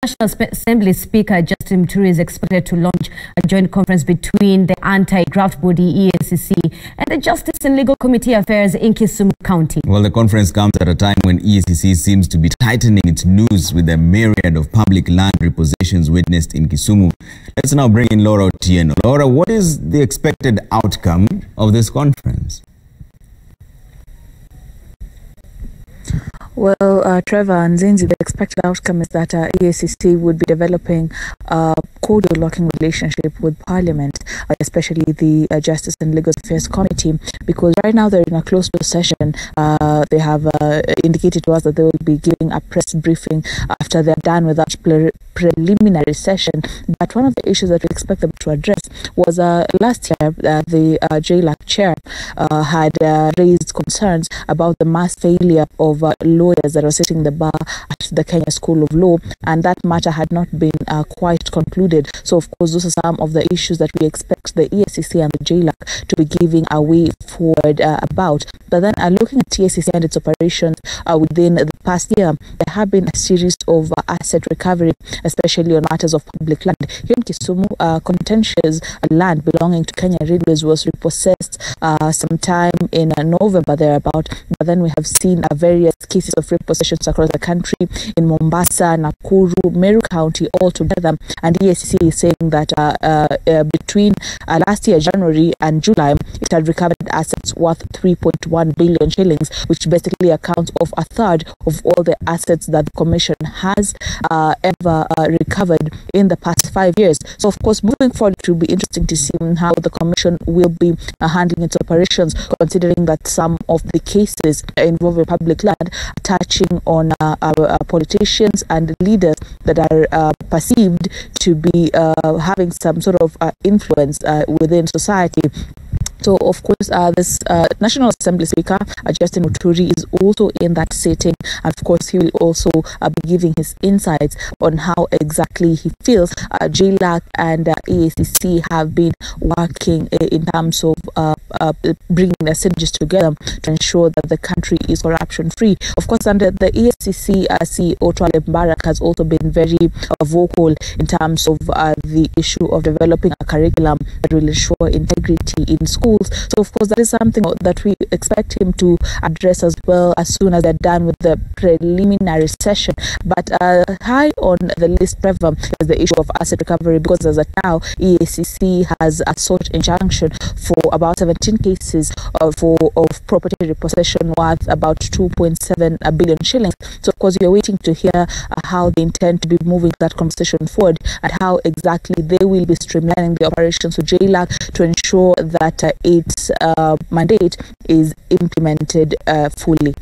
National Assembly Speaker Justin Muturi is expected to launch a joint conference between the anti-graft body EACC and the Justice and Legal Committee Affairs in Kisumu County. Well, the conference comes at a time when EACC seems to be tightening its noose with the myriad of public land repossessions witnessed in Kisumu. Let's now bring in Laura Otieno. Laura, what is the expected outcome of this conference? Well, Trevor and Zinzi, the expected outcome is that EACC would be developing a cordial working relationship with Parliament, especially the Justice and Legal Affairs Committee, because right now they're in a closed session. They have indicated to us that they will be giving a press briefing after they're done with that preliminary session. But one of the issues that we expect them to address was last year, the JLAC chair had raised concerns about the mass failure of lawyers that are sitting the bar at the Kenya School of Law, and that matter had not been quite concluded. So, of course, those are some of the issues that we expect the EACC and the JLAC to be giving a way forward about. But then, looking at EACC and its operations within the past year, there have been a series of asset recovery, especially on matters of public land. Here in Kisumu, contentious land belonging to Kenya Railways was repossessed sometime in November thereabout. But then we have seen various cases of repossessions across the country in Mombasa, Nakuru, Meru County altogether. And EACC is saying that between last year, January and July, it had recovered assets worth 3.1 billion shillings, which basically accounts of a third of all the assets that the Commission has ever recovered in the past 5 years. So, of course, moving forward, it will be interesting to see how the Commission will be handling its operations, considering that some of the cases involving public land touching on politicians and leaders that are perceived to be having some sort of influence within society. So, of course, this National Assembly Speaker, Justin Muturi, is also in that sitting. And, of course, he will also be giving his insights on how exactly he feels JLAC and EACC have been working in terms of bringing their synergies together to ensure that the country is corruption-free. Of course, under the EACC CEO, Twale Mbarak has also been very vocal in terms of the issue of developing a curriculum that will ensure integrity in schools. So, of course, that is something that we expect him to address as well as soon as they're done with the preliminary session. But high on the list, Trevor, is the issue of asset recovery, because as of now, EACC has a sought injunction for about 17 cases of property repossession worth about 2.7 billion shillings. So, of course, you're waiting to hear how they intend to be moving that conversation forward and how exactly they will be streamlining the operations with JLAC to ensure that its mandate is implemented fully.